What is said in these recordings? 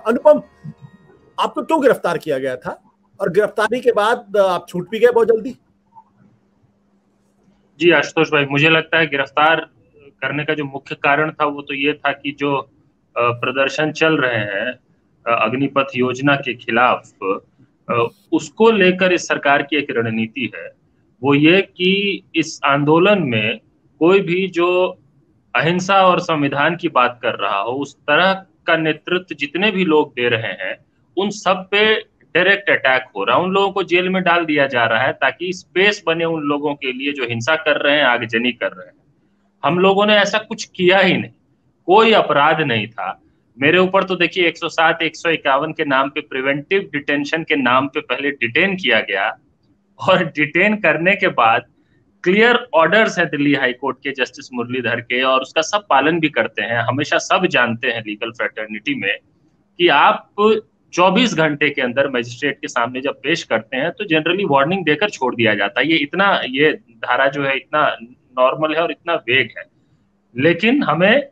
अनुपम, आपको क्यों गिरफ्तार किया गया था और गिरफ्तारी के बाद आप छूट भी गए बहुत जल्दी? जी आशुतोष भाई, मुझे लगता है गिरफ्तार करने का जो मुख्य कारण था वो तो ये था कि जो प्रदर्शन चल रहे हैं अग्निपथ योजना के खिलाफ, उसको लेकर इस सरकार की एक रणनीति है। वो ये कि इस आंदोलन में कोई भी जो अहिंसा और संविधान की बात कर रहा हो, उस तरह का नेतृत्व जितने भी लोग दे रहे हैं, उन सब पे डायरेक्ट अटैक हो रहा है। उन लोगों को जेल में डाल दिया जा रहा है ताकि स्पेस बने उन लोगों के लिए जो हिंसा कर रहे हैं, आगजनी कर रहे हैं। हम लोगों ने ऐसा कुछ किया ही नहीं, कोई अपराध नहीं था। मेरे ऊपर तो देखिए 107, 151 के नाम पे, प्रिवेंटिव डिटेंशन के नाम पे पहले डिटेन किया गया, और डिटेन करने के बाद क्लियर ऑर्डर्स है दिल्ली हाई कोर्ट के जस्टिस मुरलीधर के, और उसका सब पालन भी करते हैं। हमेशा सब जानते हैं लीगल फ्रेटर्निटी में कि आप 24 घंटे के अंदर मजिस्ट्रेट के सामने जब पेश करते हैं तो जनरली वार्निंग देकर छोड़ दिया जाता है। ये धारा जो है इतना नॉर्मल है और इतना वेग है। लेकिन हमें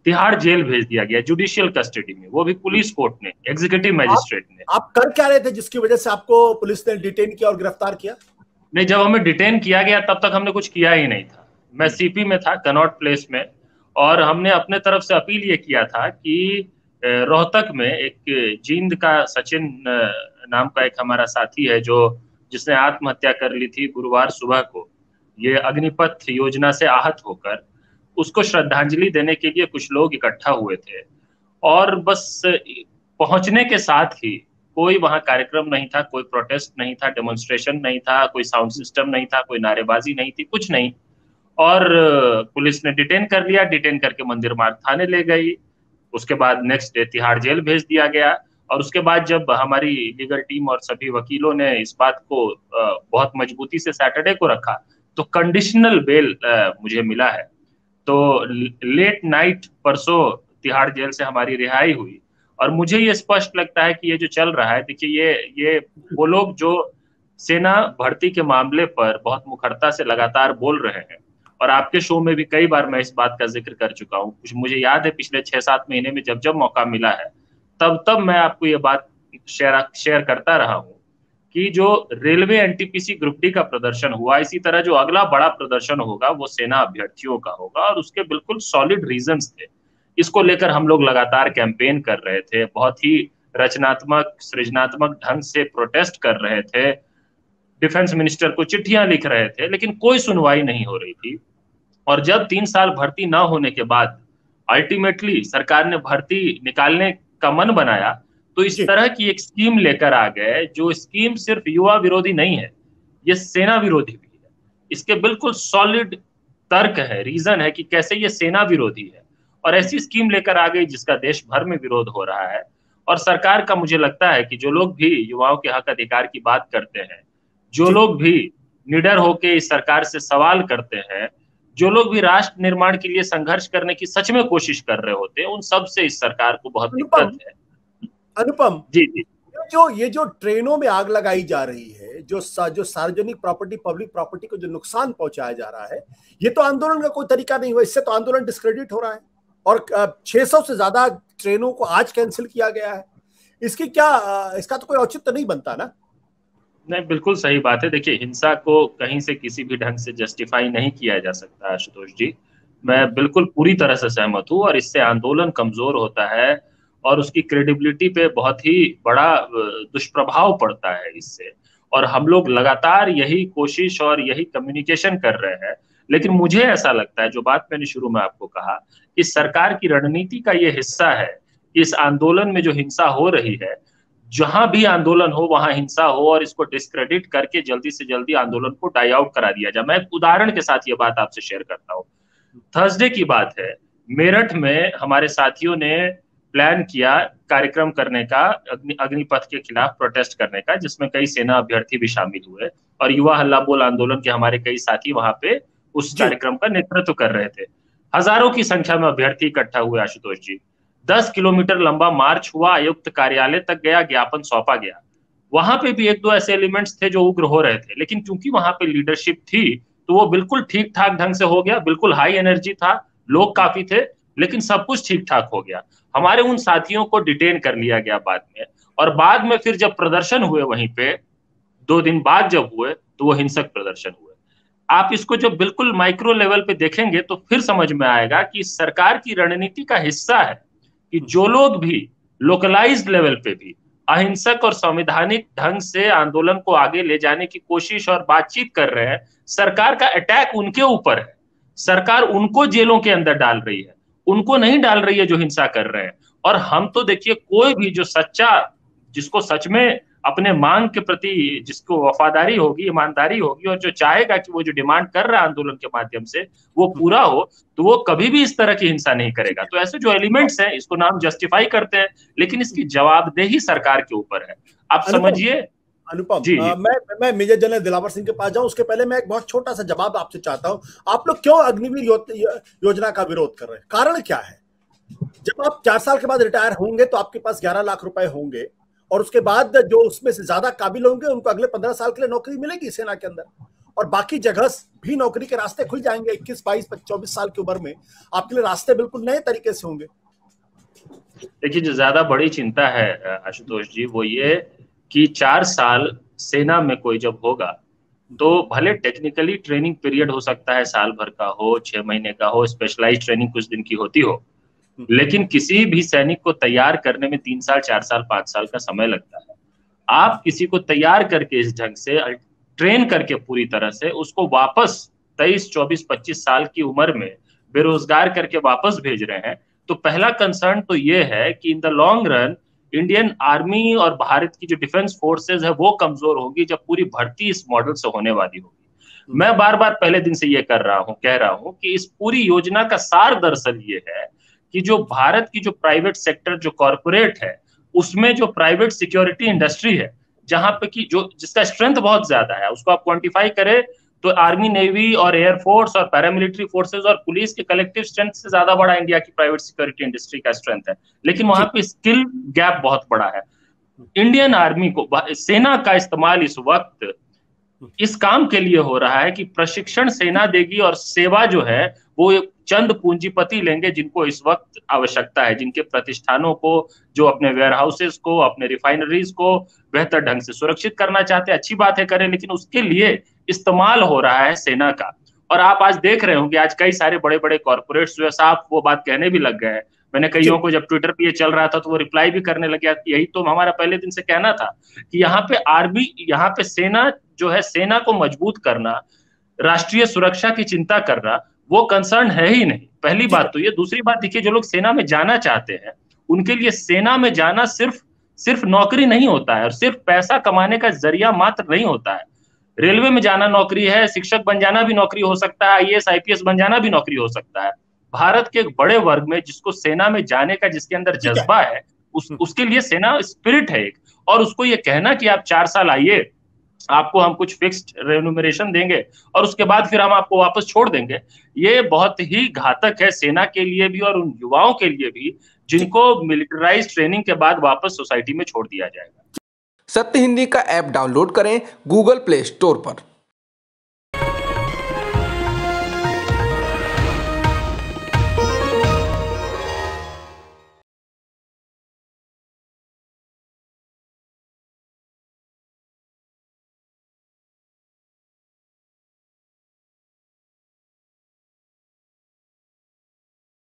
तिहाड़ जेल भेज दिया गया, जुडिशियल कस्टडी में, वो भी पुलिस कोर्ट ने, एग्जीक्यूटिव मजिस्ट्रेट ने। आप कर क्या रहे थे जिसकी वजह से आपको पुलिस ने डिटेन किया और गिरफ्तार किया? नहीं, जब हमें डिटेन किया गया तब तक हमने कुछ किया ही नहीं था। मैं सीपी में था, कनॉट प्लेस में, और हमने अपने तरफ से अपील ये किया था कि रोहतक में एक जींद का सचिन नाम का एक हमारा साथी है जो जिसने आत्महत्या कर ली थी गुरुवार सुबह को, ये अग्निपथ योजना से आहत होकर। उसको श्रद्धांजलि देने के लिए कुछ लोग इकट्ठा हुए थे, और बस पहुंचने के साथ ही कोई वहां कार्यक्रम नहीं था, कोई प्रोटेस्ट नहीं था, डेमोन्स्ट्रेशन नहीं था, कोई साउंड सिस्टम नहीं था, कोई नारेबाजी नहीं थी, कुछ नहीं। और पुलिस ने डिटेन कर लिया, डिटेन करके मंदिर मार्ग थाने ले गई। उसके बाद नेक्स्ट डे तिहाड़ जेल भेज दिया गया। और उसके बाद जब हमारी लीगल टीम और सभी वकीलों ने इस बात को बहुत मजबूती से सैटरडे को रखा, तो कंडीशनल बेल मुझे मिला है। तो लेट नाइट परसों तिहाड़ जेल से हमारी रिहाई हुई। और मुझे ये स्पष्ट लगता है कि ये जो चल रहा है, देखिए ये वो लोग जो सेना भर्ती के मामले पर बहुत मुखरता से लगातार बोल रहे हैं, और आपके शो में भी कई बार मैं इस बात का जिक्र कर चुका हूँ। कुछ मुझे याद है पिछले 6-7 महीने में जब जब मौका मिला है, तब तब मैं आपको ये बात शेयर करता रहा हूँ कि जो रेलवे एनटीपीसी ग्रुप डी का प्रदर्शन हुआ, इसी तरह जो अगला बड़ा प्रदर्शन होगा वो सेना अभ्यर्थियों का होगा, और उसके बिल्कुल सॉलिड रीजंस थे। इसको लेकर हम लोग लगातार कैंपेन कर रहे थे, बहुत ही रचनात्मक सृजनात्मक ढंग से प्रोटेस्ट कर रहे थे, डिफेंस मिनिस्टर को चिट्ठियां लिख रहे थे, लेकिन कोई सुनवाई नहीं हो रही थी। और जब 3 साल भर्ती ना होने के बाद अल्टीमेटली सरकार ने भर्ती निकालने का मन बनाया, तो इस तरह की एक स्कीम लेकर आ गए, जो स्कीम सिर्फ युवा विरोधी नहीं है, ये सेना विरोधी भी है। इसके बिल्कुल सॉलिड तर्क है, रीजन है कि कैसे ये सेना विरोधी है, और ऐसी स्कीम लेकर आ गई जिसका देश भर में विरोध हो रहा है। और सरकार का मुझे लगता है कि जो लोग भी युवाओं के हक अधिकार की बात करते हैं, जो लोग भी निडर होकर इस सरकार से सवाल करते हैं, जो लोग भी राष्ट्र निर्माण के लिए संघर्ष करने की सच में कोशिश कर रहे होते हैं, उन सब से इस सरकार को बहुत दिक्कत है। अनुपम जी जी, ये जो ट्रेनों में आग लगाई जा रही है, जो सार्वजनिक प्रॉपर्टी, पब्लिक प्रॉपर्टी को जो नुकसान पहुंचाया जा रहा है, ये तो आंदोलन का कोई तरीका नहीं हुआ। इससे तो आंदोलन डिस्क्रेडिट हो रहा है, और 600 से ज्यादा ट्रेनों को आज कैंसिल किया गया है। इसका तो कोई औचित्य नहीं बनता ना? नहीं, बिल्कुल सही बात है। देखिए, हिंसा को कहीं से किसी भी ढंग से जस्टिफाई नहीं किया जा सकता आशुतोष जी, मैं बिल्कुल पूरी तरह से सहमत हूँ। और इससे आंदोलन कमजोर होता है, और उसकी क्रेडिबिलिटी पे बहुत ही बड़ा दुष्प्रभाव पड़ता है इससे। और हम लोग लगातार यही कोशिश और यही कम्युनिकेशन कर रहे हैं। लेकिन मुझे ऐसा लगता है, जो बात मैंने शुरू में आपको कहा, कि सरकार की रणनीति का ये हिस्सा है कि इस आंदोलन में जो हिंसा हो रही है, जहां भी आंदोलन हो वहां हिंसा हो, और इसको डिस्क्रेडिट करके जल्दी से जल्दी आंदोलन को डाई आउट करा दिया जाए। मैं एक उदाहरण के साथ ये बात आपसे शेयर करता हूँ। थर्सडे की बात है, मेरठ में हमारे साथियों ने प्लान किया कार्यक्रम करने का, अग्निपथ के खिलाफ प्रोटेस्ट करने का, जिसमें कई सेना अभ्यर्थी भी शामिल हुए, और युवा हल्ला बोल आंदोलन के हमारे कई साथी वहां पे उस कार्यक्रम का नेतृत्व कर रहे थे। हजारों की संख्या में अभ्यर्थी इकट्ठा हुए आशुतोष जी। 10 किलोमीटर लंबा मार्च हुआ, आयुक्त कार्यालय तक गया, ज्ञापन सौंपा गया। वहां पे भी एक दो ऐसे एलिमेंट्स थे जो उग्र हो रहे थे, लेकिन क्योंकि वहां पे लीडरशिप थी, तो वो बिल्कुल ठीक ठाक ढंग से हो गया। बिल्कुल हाई एनर्जी था, लोग काफी थे, लेकिन सब कुछ ठीक ठाक हो गया। हमारे उन साथियों को डिटेन कर लिया गया बाद में, और बाद में फिर जब प्रदर्शन हुए वहीं पे 2 दिन बाद जब हुए तो वो हिंसक प्रदर्शन हुए। आप इसको जब बिल्कुल माइक्रो लेवल पे देखेंगे तो फिर समझ में आएगा कि सरकार की रणनीति का हिस्सा है कि जो लोग भी लोकलाइज्ड लेवल पे भी अहिंसक और संवैधानिक ढंग से आंदोलन को आगे ले जाने की कोशिश और बातचीत कर रहे हैं, सरकार का अटैक उनके ऊपर है। सरकार उनको जेलों के अंदर डाल रही है, उनको नहीं डाल रही है जो हिंसा कर रहे हैं। और हम तो देखिए, कोई भी जो सच्चा, जिसको सच में अपने मांग के प्रति जिसको वफादारी होगी, ईमानदारी होगी, और जो चाहेगा कि वो जो डिमांड कर रहा है आंदोलन के माध्यम से वो पूरा हो, तो वो कभी भी इस तरह की हिंसा नहीं करेगा। तो ऐसे जो एलिमेंट्स हैं, इसको नाम जस्टिफाई करते हैं, लेकिन इसकी जवाबदेही सरकार के ऊपर है। आप समझिए। अनुपम, जी, मैं मेजर जनरल दिलावर सिंह के पास जाऊं उसके पहले मैं एक बहुत छोटा सा जवाब आपसे चाहता हूं। आप लोग क्यों अग्निवीर योजना का विरोध कर रहे हैं? कारण क्या है? जब आप 4 साल के बाद रिटायर होंगे तो आपके पास 11 लाख रुपए होंगे, और उसके बाद जो उसमें से ज्यादा काबिल होंगे उनको अगले 15 साल के लिए नौकरी मिलेगी सेना के अंदर, और बाकी जगह भी नौकरी के रास्ते खुल जाएंगे। 21, 22, 24 साल की उम्र में आपके लिए रास्ते बिल्कुल नए तरीके से होंगे। देखिए, जो ज्यादा बड़ी चिंता है आशुतोष जी, वो ये कि 4 साल सेना में कोई जब होगा तो भले टेक्निकली ट्रेनिंग पीरियड हो सकता है, साल भर का हो, 6 महीने का हो, स्पेशलाइज्ड ट्रेनिंग कुछ दिन की होती हो, लेकिन किसी भी सैनिक को तैयार करने में 3 साल, 4 साल, 5 साल का समय लगता है। आप किसी को तैयार करके इस ढंग से ट्रेन करके पूरी तरह से उसको वापस 23, 24, 25 साल की उम्र में बेरोजगार करके वापस भेज रहे हैं, तो पहला कंसर्न तो ये है कि in the long run Indian army और भारत की जो डिफेंस फोर्सेज है वो कमजोर होगी जब पूरी भर्ती इस मॉडल से होने वाली होगी। मैं बार बार पहले दिन से ये कह रहा हूं कि इस पूरी योजना का सार दरअसल ये है कि जो भारत की जो प्राइवेट सेक्टर, जो कॉर्पोरेट है, उसमें जो प्राइवेट सिक्योरिटी इंडस्ट्री है, जहां पे कि जो जिसका स्ट्रेंथ बहुत ज्यादा है, उसको आप क्वांटिफाई करें तो आर्मी, नेवी और एयरफोर्स और पैरामिलिट्री फोर्सेज और पुलिस के कलेक्टिव स्ट्रेंथ से ज्यादा बड़ा इंडिया की प्राइवेट सिक्योरिटी इंडस्ट्री का स्ट्रेंथ है, लेकिन वहां पे स्किल गैप बहुत बड़ा है। इंडियन आर्मी को, सेना का इस्तेमाल इस वक्त इस काम के लिए हो रहा है कि प्रशिक्षण सेना देगी और सेवा जो है वो चंद पूंजीपति लेंगे जिनको इस वक्त आवश्यकता है, जिनके प्रतिष्ठानों को, जो अपने वेयर हाउसेस को, अपने रिफाइनरीज को बेहतर ढंग से सुरक्षित करना चाहते हैं। अच्छी बात है, करें, लेकिन उसके लिए इस्तेमाल हो रहा है सेना का। और आप आज देख रहे होंगे, आज कई सारे बड़े बड़े कॉर्पोरेट्स जो है साफ वो बात कहने भी लग गए हैं। मैंने कईयों को जब ट्विटर पे ये चल रहा था तो वो रिप्लाई भी करने लग गया। यही तो हमारा पहले दिन से कहना था कि यहाँ पे आर्मी, यहाँ पे सेना जो है, सेना को मजबूत करना, राष्ट्रीय सुरक्षा की चिंता करना, वो कंसर्न है ही नहीं। पहली बात तो ये। दूसरी बात देखिए, जो लोग सेना में जाना चाहते हैं उनके लिए सेना में जाना सिर्फ नौकरी नहीं होता है, और सिर्फ पैसा कमाने का जरिया मात्र नहीं होता है। रेलवे में जाना नौकरी है, शिक्षक बन जाना भी नौकरी हो सकता है, आईएएस आईपीएस बन जाना भी नौकरी हो सकता है। भारत के एक बड़े वर्ग में जिसको सेना में जाने का, जिसके अंदर जज्बा है, उसके लिए सेना स्पिरिट है एक। और उसको ये कहना कि आप 4 साल आइए, आपको हम कुछ फिक्स्ड रेम्यूनरेशन देंगे और उसके बाद फिर हम आपको वापस छोड़ देंगे, ये बहुत ही घातक है सेना के लिए भी और उन युवाओं के लिए भी जिनको मिलिटराइज ट्रेनिंग के बाद वापस सोसाइटी में छोड़ दिया जाएगा। सत्य हिंदी का ऐप डाउनलोड करें गूगल प्ले स्टोर पर।